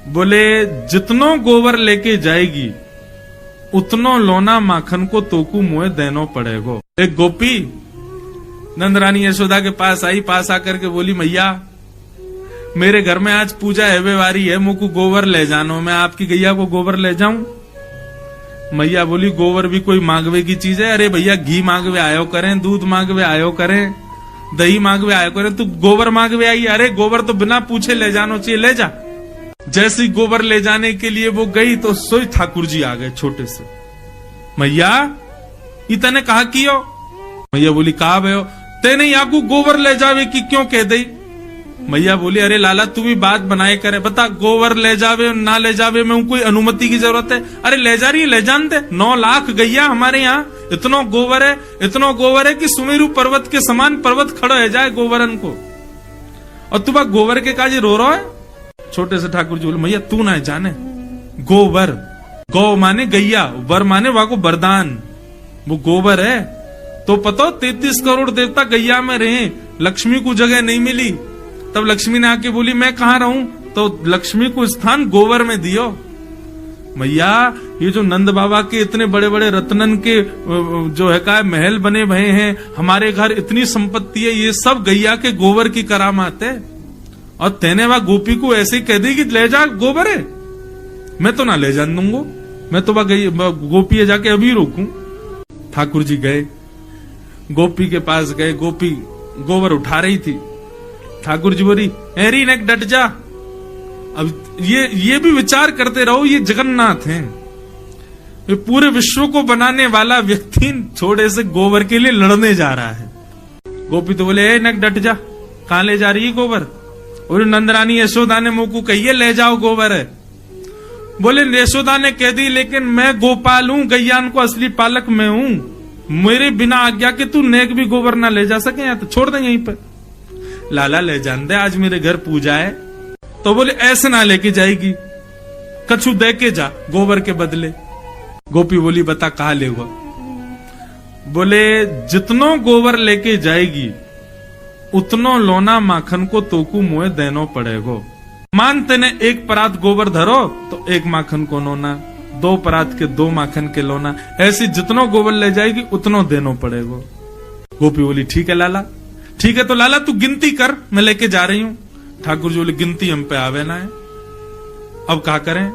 बोले जितनो गोबर लेके जाएगी उतनो लोना माखन को तोकू मुए देनो पड़ेगो। एक गोपी नंद रानी यशोदा के पास आई, पास आकर के बोली मैया मेरे घर में आज पूजा हेवेवारी है, मुझको गोबर ले जानो, मैं आपकी गैया को गोबर ले जाऊं। मैया बोली गोबर भी कोई मांगवे की चीज है? अरे भैया घी मांगवे आयो करें, दूध मांगवे आयो करें, दही मांगवे आयो करें, तू गोबर मांगवे आई? अरे गोबर तो बिना पूछे ले जानो चाहिए, ले जा। जैसी गोबर ले जाने के लिए वो गई तो सोई ठाकुर जी आ गए छोटे से। मैया इतने कहा कियो? मैया बोली कहा भयो तेने याकू गोबर ले जावे की क्यों कह दई? मैया बोली अरे लाला तू भी बात बनाए करे, बता गोबर ले जावे ना ले जावे में कोई अनुमति की जरूरत है? अरे ले जा रही है, ले जान दे। 9 लाख गैया हमारे यहाँ, इतनो गोबर है कि सुमेरु पर्वत के समान पर्वत खड़ा है जाए गोबरन को, और तू बात गोबर के काजी रो रहा है? छोटे से ठाकुर जी बोले मैया तू ना जाने, गोबर गौ माने गैया, वर माने वहां को वरदान, वो गोबर है तो पता 33 करोड़ देवता गैया में रहे, लक्ष्मी को जगह नहीं मिली, तब लक्ष्मी ने आके बोली मैं कहां रहूं, तो लक्ष्मी को स्थान गोबर में दियो। मैया ये जो नंद बाबा के इतने बड़े बड़े रत्नन के जो है का महल बने भये हैं, हमारे घर इतनी संपत्ति है, ये सब गैया के गोबर की करामात है, और तेने वह गोपी को ऐसे कह दी कि ले जा गोबर है? मैं तो ना ले जान दूंगा, मैं तो वह गोपी जाके अभी रोकूं। ठाकुर जी गए, गोपी के पास गए, गोपी गोबर उठा रही थी। ठाकुर जी बोली एरी नेक डट जा। अब ये भी विचार करते रहो, ये जगन्नाथ हैं, ये पूरे विश्व को बनाने वाला व्यक्ति छोटे से गोबर के लिए लड़ने जा रहा है। गोपी तो बोले ए नेक डट जा, कहां ले जा रही है गोबर? और नंदरानी यशोदा ने मुंह को कहिए ले जाओ गोबर है। बोले यशोदा ने कह दी लेकिन मैं गोपाल हूं, गैयान को असली पालक मैं हूं, मेरे बिना आज्ञा के तू नेक भी गोबर ना ले जा सके, या तो छोड़ दे यहीं पे। लाला ले जान दे, आज मेरे घर पूजा है। तो बोले ऐसे ना लेके जाएगी, कछु दे के जा गोबर के बदले। गोपी बोली बता कहा लेगा? बोले जितनो गोबर लेके जाएगी उतनो लोना माखन को तोकू मुए देनो पड़ेगो। मान तेने 1 परात गोबर धरो तो 1 माखन को लोना, 2 परात के 2 माखन के लोना, ऐसी जितनो गोबर ले जाएगी उतनो देनो पड़ेगो। गोपी बोली ठीक है लाला, ठीक है तो लाला तू गिनती कर, मैं लेके जा रही हूं। ठाकुर जी बोले गिनती हम पे आवे ना है, अब क्या करें?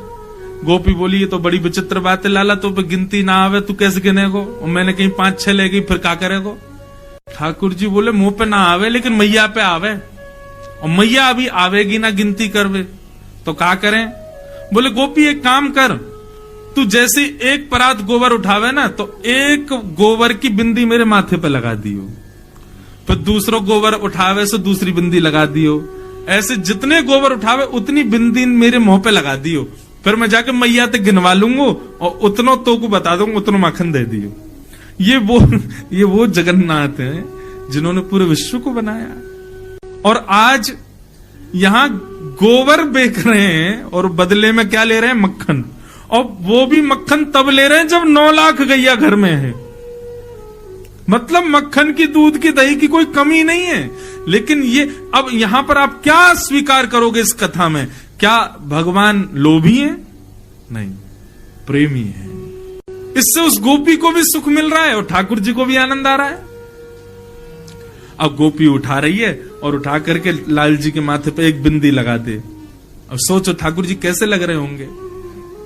गोपी बोली ये तो बड़ी विचित्र बात है लाला, तो पे गिनती ना आवे तू कैसे गिनेगो? और मैंने कहीं 5-6 ले गई, फिर क्या करेगो? ठाकुर जी बोले मुंह पे ना आवे लेकिन मैया पे आवे, और मैया अभी आवेगी ना गिनती करवे, तो क्या करें? बोले गोपी एक काम कर, तू जैसे 1 परात गोबर उठावे ना तो 1 गोबर की बिंदी मेरे माथे पे लगा दियो, फिर दूसरो गोबर उठावे से दूसरी बिंदी लगा दियो, ऐसे जितने गोबर उठावे उतनी बिंदी मेरे मुंह पे लगा दियो, फिर मैं जाके मैया ते गिनवा लूंगा और उतनो तो को बता दूंगा, उतनो माखन दे दियो। ये वो जगन्नाथ हैं जिन्होंने पूरे विश्व को बनाया, और आज यहां गोबर बेच रहे हैं और बदले में क्या ले रहे हैं? मक्खन, और वो भी मक्खन तब ले रहे हैं जब 9 लाख गैया घर में है। मतलब मक्खन की, दूध की, दही की कोई कमी नहीं है। लेकिन ये अब यहां पर आप क्या स्वीकार करोगे इस कथा में? क्या भगवान लोभी है? नहीं, प्रेमी है। इससे उस गोपी को भी सुख मिल रहा है और ठाकुर जी को भी आनंद आ रहा है। अब गोपी उठा रही है और उठा करके लाल जी के माथे पे 1 बिंदी लगा दे। अब सोचो ठाकुर जी कैसे लग रहे होंगे,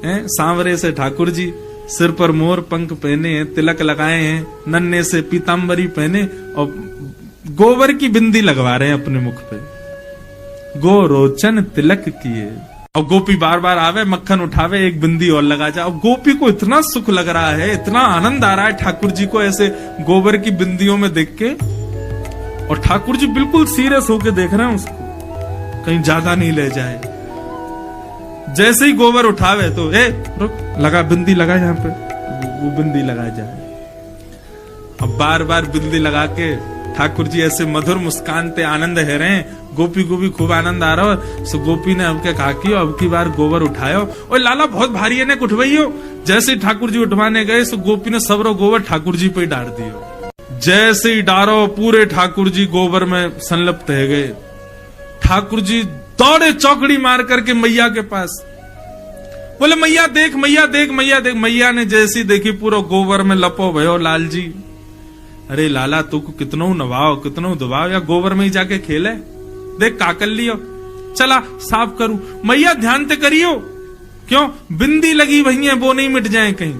हैं? सांवरे से ठाकुर जी, सिर पर मोर पंख पहने हैं, तिलक लगाए हैं, नन्हे से पीतांबरी पहने और गोबर की बिंदी लगवा रहे हैं अपने मुख पे, गो रोचन तिलक किए। और गोपी बार बार आवे, मक्खन उठावे, 1 बिंदी और लगा जा। और गोपी को इतना सुख लग रहा है, इतना आनंद आ रहा है ठाकुर जी को ऐसे गोबर की बिंदियों में देख के, और ठाकुर जी बिल्कुल सीरियस होके देख रहे हैं उसको, कहीं ज्यादा नहीं ले जाए। जैसे ही गोबर उठावे तो रुक, लगा बिंदी लगा यहाँ पे, वो बिंदी लगा जाए। अब बार बार बिंदी लगा के ठाकुर जी ऐसे मधुर मुस्कान पे आनंद है रहे हैं। गोपी को भी खूब आनंद आ रहा है। सो गोपी ने अब क्या कहा कि अब की बार गोबर उठायो, और लाला बहुत भारी है ने उठवाइयो। जैसे ठाकुर जी उठवाने गए सो गोपी ने सबरो गोबर ठाकुर जी पे डाल दियो। जैसे ही डारो पूरे ठाकुर जी गोबर में संलिप्त है गए। ठाकुर जी दौड़े चौकड़ी मार करके मैया के पास, बोले मैया देख, मैया देख, मैया देख। मैया ने जैसी देखी पूरा गोबर में लपो भयो लाल जी। अरे लाला तू को कितनो नवाओ कितनो दबाओ, या गोबर में ही जाके खेले, देख काकल लियो, चला साफ करूं। मैया ध्यान ते करियो, क्यों बिंदी लगी भई है वो नहीं मिट जाए कहीं।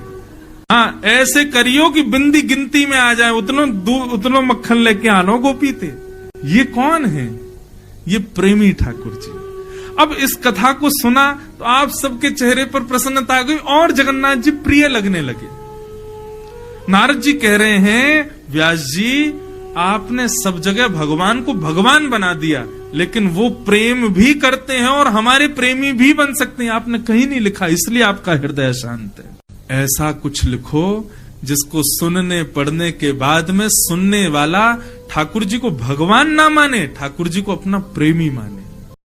हाँ ऐसे करियो कि बिंदी गिनती में आ जाए, उतनो मक्खन लेके आनो गोपी ते। ये कौन है? ये प्रेमी ठाकुर जी। अब इस कथा को सुना तो आप सबके चेहरे पर प्रसन्नता आ गई और जगन्नाथ जी प्रिय लगने लगे। नारद जी कह रहे हैं व्यास जी आपने सब जगह भगवान को भगवान बना दिया, लेकिन वो प्रेम भी करते हैं और हमारे प्रेमी भी बन सकते हैं। आपने कहीं नहीं लिखा, इसलिए आपका हृदय शांत है। ऐसा कुछ लिखो जिसको सुनने पढ़ने के बाद में सुनने वाला ठाकुर जी को भगवान ना माने, ठाकुर जी को अपना प्रेमी माने।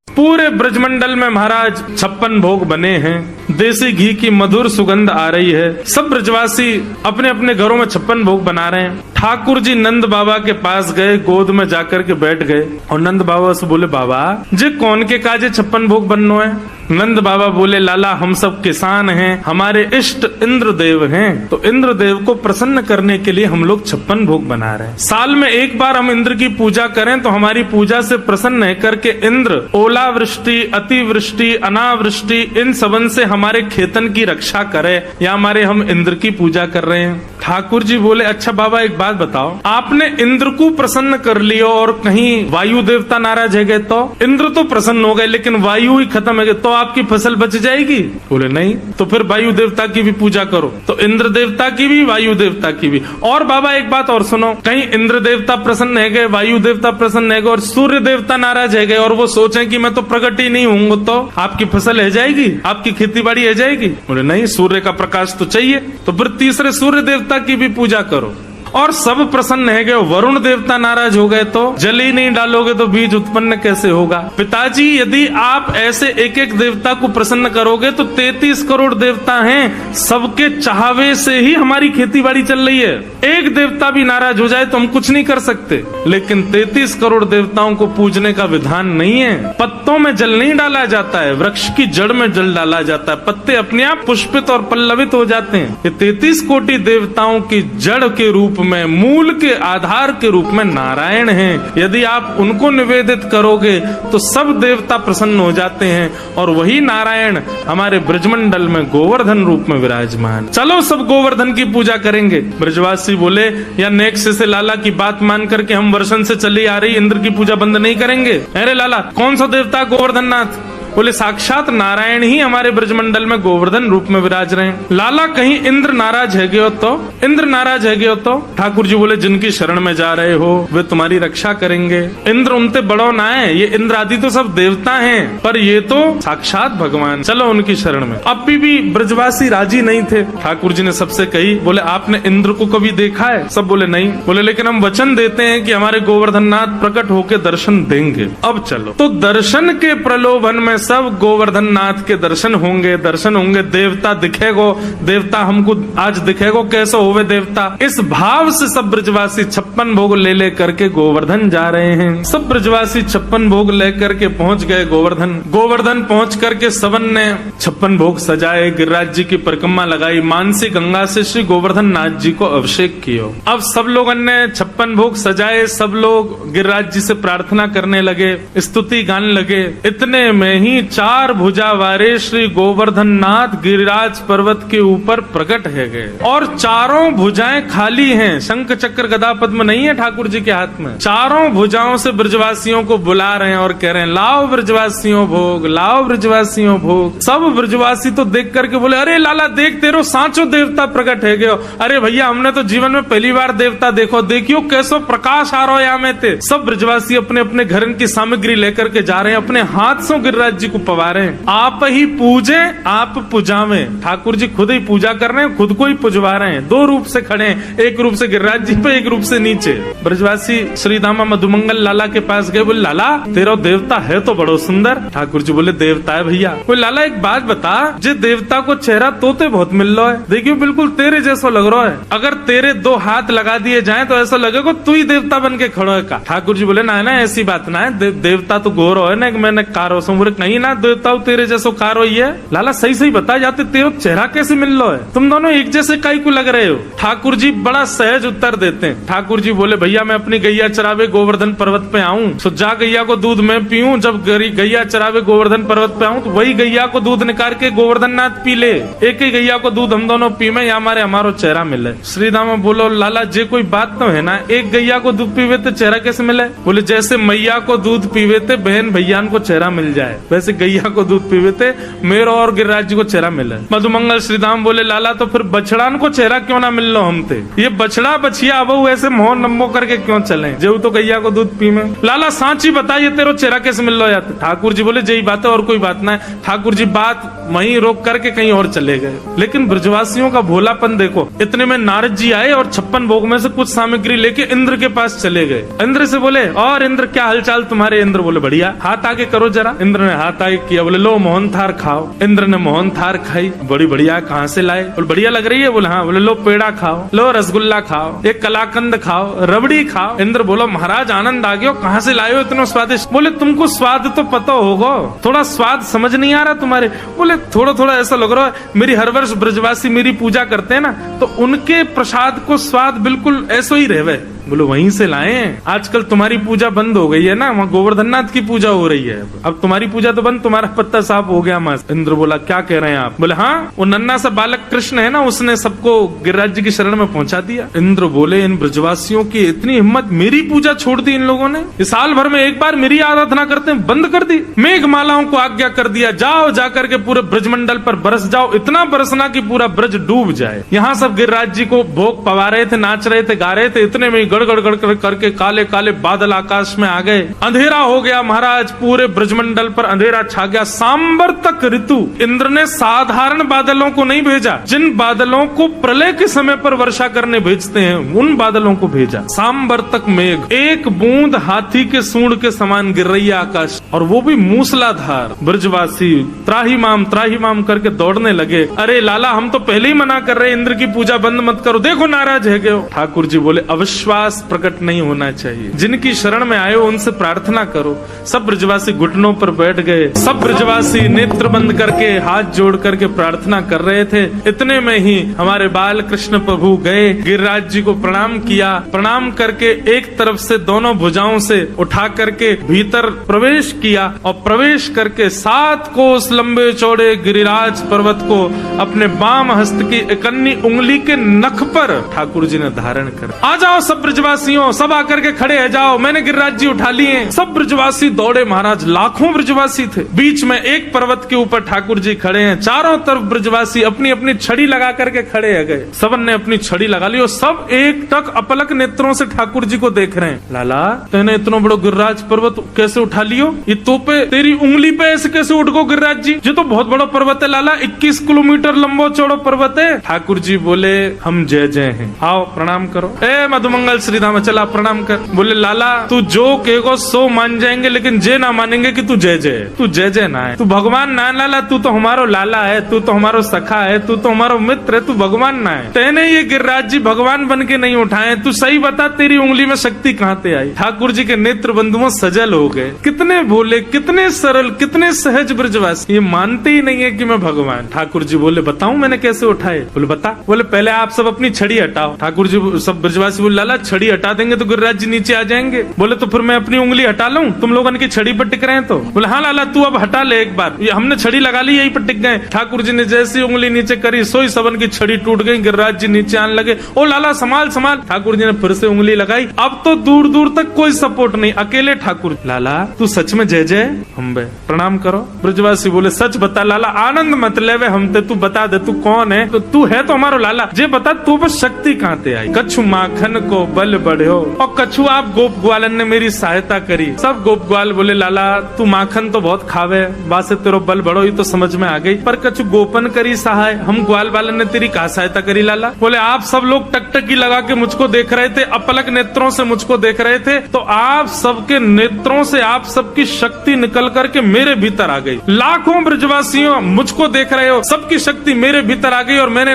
पूरे ब्रजमंडल में महाराज 56 भोग बने हैं, देसी घी की मधुर सुगंध आ रही है। सब ब्रजवासी अपने अपने घरों में 56 भोग बना रहे हैं। ठाकुर जी नंद बाबा के पास गए, गोद में जाकर के बैठ गए और नंद बाबा से बोले बाबा जे कौन के काजे 56 भोग बननो है? नंद बाबा बोले लाला हम सब किसान हैं, हमारे इष्ट इंद्रदेव हैं, तो इंद्रदेव को प्रसन्न करने के लिए हम लोग 56 भोग बना रहे हैं। साल में एक बार हम इंद्र की पूजा करें तो हमारी पूजा से प्रसन्न है करके इंद्र ओलावृष्टि, अतिवृष्टि, अनावृष्टि इन सबन से हमारे खेतन की रक्षा करे, या हमारे हम इंद्र की पूजा कर रहे हैं। ठाकुर जी बोले अच्छा बाबा एक बात बताओ, आपने इंद्र को प्रसन्न कर लियो और कहीं वायु देवता नाराज है गए तो? इंद्र तो प्रसन्न हो गए लेकिन वायु ही खत्म है गए तो आपकी फसल बच जाएगी? बोले नहीं। तो फिर वायु देवता की भी पूजा करो, तो इंद्र देवता की भी वायु देवता की भी। और बाबा एक बात और सुनो, कहीं इंद्र देवता प्रसन्न है गए, वायु देवता प्रसन्न है गए और सूर्य देवता नाराज है गए और वो सोचे कि मैं तो प्रकट ही नहीं हूँ तो आपकी फसल है जाएगी, आपकी खेती बाड़ी है जाएगी? बोले नहीं, सूर्य का प्रकाश तो चाहिए। तो फिर तीसरे सूर्य देवता की भी पूजा करो। और सब प्रसन्न है गए, वरुण देवता नाराज हो गए तो जल ही नहीं डालोगे तो बीज उत्पन्न कैसे होगा? पिताजी यदि आप ऐसे एक एक देवता को प्रसन्न करोगे तो 33 करोड़ देवता हैं, सबके चाहवे से ही हमारी खेती बाड़ी चल रही है। एक देवता भी नाराज हो जाए तो हम कुछ नहीं कर सकते, लेकिन 33 करोड़ देवताओं को पूजने का विधान नहीं है। पत्तों में जल नहीं डाला जाता है, वृक्ष की जड़ में जल डाला जाता है, पत्ते अपने आप पुष्पित और पल्लवित हो जाते हैं। ये 33 कोटि देवताओं की जड़ के रूप में, मूल के आधार के रूप में नारायण हैं। यदि आप उनको निवेदित करोगे तो सब देवता प्रसन्न हो जाते हैं और वही नारायण हमारे ब्रजमंडल में गोवर्धन रूप में विराजमान। चलो सब गोवर्धन की पूजा करेंगे। ब्रजवासी बोले या नेक्स्ट से लाला की बात मान करके हम वर्षन से चली आ रही इंद्र की पूजा बंद नहीं करेंगे। अरे लाला कौन सा देवता गोवर्धन नाथ? बोले साक्षात नारायण ही हमारे ब्रजमंडल में गोवर्धन रूप में विराज रहे हैं। लाला कहीं इंद्र नाराज है गए हो तो? इंद्र नाराज है गए हो तो? ठाकुर जी बोले जिनकी शरण में जा रहे हो वे तुम्हारी रक्षा करेंगे। इंद्र उनते बड़ो ना है, ये इंद्र आदि तो सब देवता हैं, पर ये तो साक्षात भगवान, चलो उनकी शरण में। अब भी ब्रजवासी राजी नहीं थे। ठाकुर जी ने सबसे कही, बोले आपने इंद्र को कभी देखा है? सब बोले नहीं। बोले लेकिन हम वचन देते हैं कि हमारे गोवर्धन नाथ प्रकट होकर दर्शन देंगे। अब चलो, तो दर्शन के प्रलोभन में सब गोवर्धन नाथ के दर्शन होंगे, दर्शन होंगे। देवता दिखेगो, देवता हमको आज दिखेगो, कैसे होवे देवता, इस भाव से सब ब्रजवासी 56 भोग ले करके गोवर्धन जा रहे हैं। सब ब्रजवासी 56 भोग लेकर के पहुंच गए गोवर्धन। गोवर्धन पहुंच करके सबन ने 56 भोग सजाए, गिरिराज जी की परिक्रमा लगाई, मानसी गंगा से श्री गोवर्धन नाथ जी को अभिषेक किया। अब सब लोगों ने 56 भोग सजाए, सब लोग गिरिराज जी से प्रार्थना करने लगे, स्तुति गाने लगे। इतने में ही 4 भुजा वाले श्री गोवर्धन नाथ गिरिराज पर्वत के ऊपर प्रकट है गए और चारों भुजाएं खाली हैं। शंख चक्र गदा पद्म नहीं है ठाकुर जी के हाथ में। चारों भुजाओं से ब्रजवासियों को बुला रहे हैं और कह रहे हैं लाओ ब्रजवासियों भोग, लाओ ब्रजवासियों भोग। सब ब्रजवासी तो देख करके बोले अरे लाला देख तेरो सांचो देवता प्रकट है गयो। अरे भैया हमने तो जीवन में पहली बार देवता देखो, देखियो कैसो प्रकाश आ रहा है यहाँ में थे। सब ब्रजवासी अपने अपने घर की सामग्री लेकर के जा रहे हैं, अपने हाथ से गिरिराज जी को पवारे। आप ही पूजे आप पुजावे। ठाकुर जी खुद ही पूजा कर रहे हैं, खुद को ही पुजवा रहे हैं। 2 रूप से खड़े हैं, एक रूप से गिरिराज जी पे, एक रूप से नीचे। ब्रजवासी श्री दामा मधुमंगल लाला के पास गए, बोले लाला तेरा देवता है तो बड़ो सुंदर। ठाकुर जी बोले देवता है भैया। बोले लाला एक बात बता, जे देवता को चेहरा तोते बहुत मिल रहा है, देखियो बिल्कुल तेरे जैसा लग रहा है। अगर तेरे 2 हाथ लगा दिए जाए तो ऐसा लगेगा तू ही देवता बन के खड़ो है का। ठाकुर जी बोले ना ऐसी बात ना है, देवता तो गोरो है ना, मैंने कारो से बोले ही ना देता हूँ तेरे जैसो कार हुई है। लाला सही सही बता जाते तेरा चेहरा कैसे मिल लो है, तुम दोनों एक जैसे काई को लग रहे हो। ठाकुर जी बड़ा सहज उत्तर देते हैं। ठाकुर जी बोले भैया मैं अपनी गैया चरावे गोवर्धन पर्वत पे आऊं तो जा गैया को दूध मैं पीऊं, जब गैया चरावे गोवर्धन पर्वत पे आऊं तो वही गैया को दूध निकाल के गोवर्धन नाथ पी ले, एक ही गैया को दूध हम दोनों पी में हमारो चेहरा मिले। श्री दामा बोलो लाला जे कोई बात तो है ना, एक गैया को दूध पीवे तो चेहरा कैसे मिले। बोले जैसे मैया को दूध पीवे थे बहन भैया को चेहरा मिल जाए, वैसे गैया को दूध पीवे थे मेरा और गिरिराज जी को चेहरा मिले। मधुमंगल श्रीधाम बोले लाला तो फिर बछड़ान को चेहरा क्यों ना मिल लो हम थे, ये बछड़ा बछिया अब ऐसे मोह नम्बो करके क्यों चले, जो तो गैया को दूध पी में। लाला सांची बताइए तेरो चेहरा कैसे मिल लो यार। ठाकुर जी बोले यही बात है और कोई बात ना है। ठाकुर जी बात वहीं रोक करके कहीं और चले गए। लेकिन ब्रजवासियों का भोलापन देखो, इतने में नारद जी आए और 56 भोग में से कुछ सामग्री लेके इंद्र के पास चले गए। इंद्र से बोले और इंद्र क्या हालचाल तुम्हारे। इंद्र बोले बढ़िया, हाथ आगे करो जरा। इंद्र ने हाथ आगे किया, बोले लो मोहन थार खाओ। इंद्र ने मोहन थार खाई, बड़ी बढ़िया, कहाँ से लाए। बोले बढ़िया लग रही है। बोले हाँ। बोले लो पेड़ा खाओ, लो रसगुल्ला खाओ, एक कलाकंद खाओ, रबड़ी खाओ। इंद्र बोलो महाराज आनंद आ गया, कहाँ से लाए हो इतना स्वादिष्ट। बोले तुमको स्वाद तो पता होगा, थोड़ा स्वाद समझ नहीं आ रहा तुम्हारे। बोले थोड़ा थोड़ा ऐसा लग रहा है मेरी हर वर्ष ब्रजवासी मेरी पूजा करते हैं ना तो उनके प्रसाद को स्वाद बिल्कुल ऐसा ही रहे। बोलो वहीं से लाए हैं। आजकल तुम्हारी पूजा बंद हो गई है ना, वहाँ गोवर्धननाथ की पूजा हो रही है, अब तुम्हारी पूजा तो बंद, तुम्हारा पत्ता साफ हो गया मस्त। इंद्र बोला क्या कह रहे हैं आप। बोले हाँ वो नन्ना सा बालक कृष्ण है ना, उसने सबको गिरिराज जी की शरण में पहुंचा दिया। इंद्र बोले इन ब्रजवासियों की इतनी हिम्मत, मेरी पूजा छोड़ दी इन लोगों ने, इस साल भर में एक बार मेरी आराधना करते हैं बंद कर दी। मेघ मालाओं को आज्ञा कर दिया जाओ जाकर के पूरे ब्रजमंडल पर बरस जाओ, इतना बरसना कि पूरा ब्रज डूब जाए। यहाँ सब गिरिराज जी को भोग पवा रहे थे, नाच रहे थे, गा रहे थे, इतने में गड़गड़ गड़गड़ करके काले काले बादल आकाश में आ गए। अंधेरा हो गया महाराज, पूरे ब्रजमंडल पर अंधेरा छा गया। सांबर तक ऋतु। इंद्र ने साधारण बादलों को नहीं भेजा, जिन बादलों को प्रलय के समय पर वर्षा करने भेजते हैं उन बादलों को भेजा। सांबर तक मेघ, एक बूंद हाथी के सूंड के समान गिर रही है आकाश, और वो भी मूसलाधार। ब्रजवासी त्राही माम करके दौड़ने लगे। अरे लाला हम तो पहले ही मना कर रहे इंद्र की पूजा बंद मत करो, देखो नाराज है गए। ठाकुर जी बोले अविश्वास प्रकट नहीं होना चाहिए, जिनकी शरण में आए हो उनसे प्रार्थना करो। सब ब्रजवासी घुटनों पर बैठ गए, सब ब्रजवासी नेत्र बंद करके हाथ जोड़ करके प्रार्थना कर रहे थे। इतने में ही हमारे बाल कृष्ण प्रभु गए, गिरिराज जी को प्रणाम किया, प्रणाम करके एक तरफ से दोनों भुजाओं से उठा करके भीतर प्रवेश किया और प्रवेश करके 7 कोस लंबे चौड़े गिरिराज पर्वत को अपने बाम हस्त की इकन्नी उंगली के नख पर ठाकुर जी ने धारण कर। आ जाओ सब ब्रजवासियों, सब आकर के खड़े है जाओ, मैंने गिरिराज जी उठा लिए। सब ब्रजवासी दौड़े महाराज, लाखों ब्रजवासी थे। बीच में एक पर्वत के ऊपर ठाकुर जी खड़े हैं, चारों तरफ ब्रजवासी अपनी अपनी छड़ी लगा करके खड़े है गए। सबन ने अपनी छड़ी लगा ली और सब एक टक अपलक नेत्रों से ठाकुर जी को देख रहे हैं। लाला तेने इतना बड़ो गिरिराज पर्वत कैसे उठा लियो, ये तोपे तेरी उंगली पे ऐसे कैसे उठ गो गिरिराज जी, ये तो बहुत बड़ा पर्वत है लाला, 21 किलोमीटर लंबो चौड़ो पर्वत है। ठाकुर जी बोले हम जय जय हैं, आओ प्रणाम करो। ए मधुमंगल श्रीधाम चला प्रणाम कर। बोले लाला तू जो कहेगो सो मान जाएंगे, लेकिन जे ना मानेंगे कि तू जय जय, तू जय जय ना है, तू भगवान ना लाला, तू तो हमारो लाला है, तू तो हमारो सखा है, तू तो हमारो मित्र है, तू भगवान ना है। तेने ये गिरिराज जी भगवान बन के नहीं उठाए, तू सही बता तेरी उंगली में शक्ति कहाँ से आई। ठाकुर जी के नेत्र बंधुओं सजल हो गए। कितने भोले, कितने सरल, कितने सहज ब्रजवासी, ये मानते ही नहीं है कि मैं भगवान। ठाकुर जी बोले बताऊं मैंने कैसे उठाए। बोले बता। बोले पहले आप सब अपनी छड़ी हटाओ। ठाकुर जी सब ब्रजवासी बोले लाला छड़ी हटा देंगे तो गिरिराज जी नीचे आ जाएंगे। बोले तो फिर मैं अपनी उंगली हटा लूं, तुम लोगों की छड़ी पर टिक रहे हैं तो। बोले हाँ लाला तू अब हटा ले एक बार, ये हमने छड़ी लगा ली यही पर टिक गए। ठाकुर जी ने जैसी उंगली नीचे करी सोई सबन की छड़ी टूट गई, गिरिराज जी नीचे आने लगे। ओ लाला संभाल संभाल। ठाकुर जी ने फिर से उंगली लगाई, अब तो दूर दूर तक कोई सपोर्ट नहीं, अकेले ठाकुर। लाला तू सच में जय जय। हम प्रणाम करो। ब्रजवासी बोले सच बता लाला, आनंद मत ले हम ते, तू बता दे तू कौन है। तो तू है तो हमारो लाला, जे बता तू बस शक्ति कहाँ ते आई। कछु माखन को बल बढ़ो और कछु आप गोप ग्वालन ने मेरी सहायता करी। सब गोप ग्वाल बोले लाला तू माखन तो बहुत खावे, बासे तेरो बल बढ़ो ये तो समझ में आ गई, पर कछु गोपन करी सहाय, हम ग्वाल वालन ने तेरी कहा सहायता करी लाला। बोले आप सब लोग टकटकी लगा के मुझको देख रहे थे, अपलक नेत्रों से मुझको देख रहे थे, तो आप सबके नेत्रों से आप सबकी शक्ति निकल करके मेरे भीतर आ गई। लाखों ब्रजवासियों मुझको देख रहे हो, सबकी शक्ति मेरे भीतर आ गई और मैंने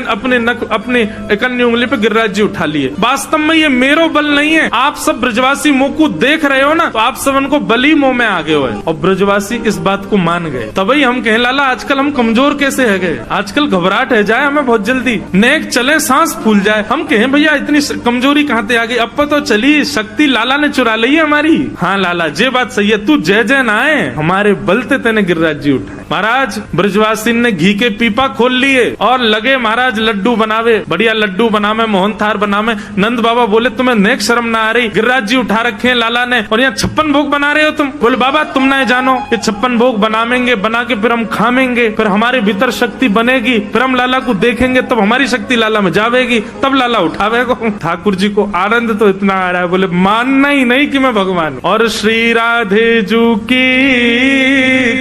अपनी इकन्नी उंगली पे गिरिराज जी उठा लिए। वास्तव में ये मेरो बल नहीं है, आप सब ब्रजवासी मुंह को देख रहे हो ना, तो आप सब उनको बली मुंह में आ गए हो। और ब्रजवासी इस बात को मान गए। तभी हम कहें लाला आजकल हम कमजोर कैसे है गए, आजकल घबराहट है जाए हमें बहुत जल्दी, नेक चले सांस फूल जाए। हम कहें भैया इतनी कमजोरी कहाँ से आ गई, अब तो चली शक्ति लाला ने चुरा ली है हमारी। हाँ लाला ये बात सही है, तू जय जय ना आए, हमारे बलते तेने गिरिराज जी उठाए। महाराज ब्रजवासी ने घी के पीपा खोल लिए और लगे महाराज लड्डू बनावे, बढ़िया लड्डू बनावे, मोहन थार बनावे। नंद बाबा बोले तुम्हें नेक शर्म ना आ रही, गिरिराज जी उठा रखे हैं लाला ने और यहाँ 56 भोग बना रहे हो तुम। बोले बाबा तुम ना जानो, ये 56 भोग बनावेंगे, बना के फिर हम खावेंगे, फिर हमारे भीतर शक्ति बनेगी, फिर हम लाला को देखेंगे तब हमारी शक्ति लाला में जावेगी, तब लाला उठावेगा। ठाकुर जी को आनंद तो इतना आ रहा है, बोले मानना ही नहीं कि मैं भगवान। और श्री राधे जू की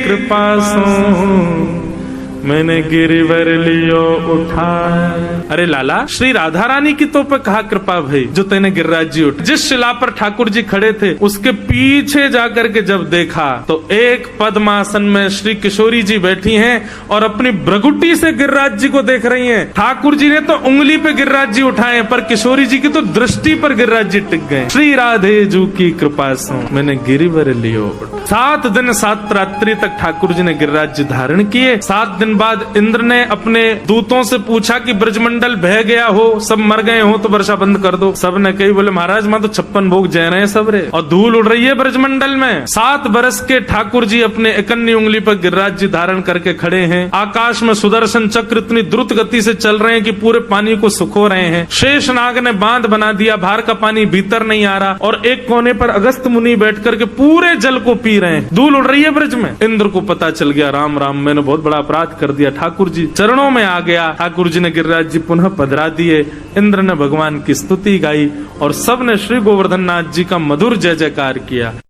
कृपा से मैंने गिरिवर लियो उठा। अरे लाला श्री राधा रानी की तो पे कहा कृपा भाई जो तेने गिरिराज जी उठ। जिस शिला पर ठाकुर जी खड़े थे उसके पीछे जाकर के जब देखा तो एक पद्मासन में श्री किशोरी जी बैठी हैं और अपनी भ्रगुटी से गिरिराज जी को देख रही हैं। ठाकुर जी ने तो उंगली पे गिरिराज जी उठाए पर किशोरी जी की तो दृष्टि पर गिरिराज जी टिक गए। श्री राधे जू की कृपा से मैंने गिरिवर लियो उठा। 7 दिन 7 रात्रि तक ठाकुर जी ने गिरिराज जी धारण किए। 7 दिन बाद इंद्र ने अपने दूतों से पूछा कि ब्रजमंडल बह गया हो, सब मर गए हो तो वर्षा बंद कर दो। सब ने कही बोले महाराज मां तो 56 भोग जय रहे हैं सब रे, और धूल उड़ रही है ब्रजमंडल में। 7 बरस के ठाकुर जी अपने इकन्नी उंगली पर गिरिराज जी धारण करके खड़े हैं। आकाश में सुदर्शन चक्र इतनी द्रुत गति से चल रहे हैं कि पूरे पानी को सुखो रहे हैं। शेष नाग ने बांध बना दिया, बाहर का पानी भीतर नहीं आ रहा, और एक कोने पर अगस्त मुनि बैठ करके पूरे जल को पी रहे हैं। धूल उड़ रही है ब्रज में। इंद्र को पता चल गया राम राम मैंने बहुत बड़ा अपराध कर दिया। ठाकुर जी चरणों में आ गया। ठाकुर जी ने गिरिराज जी पुनः पधरा दिए। इंद्र ने भगवान की स्तुति गाई और सब ने श्री गोवर्धन नाथ जी का मधुर जय जयकार किया।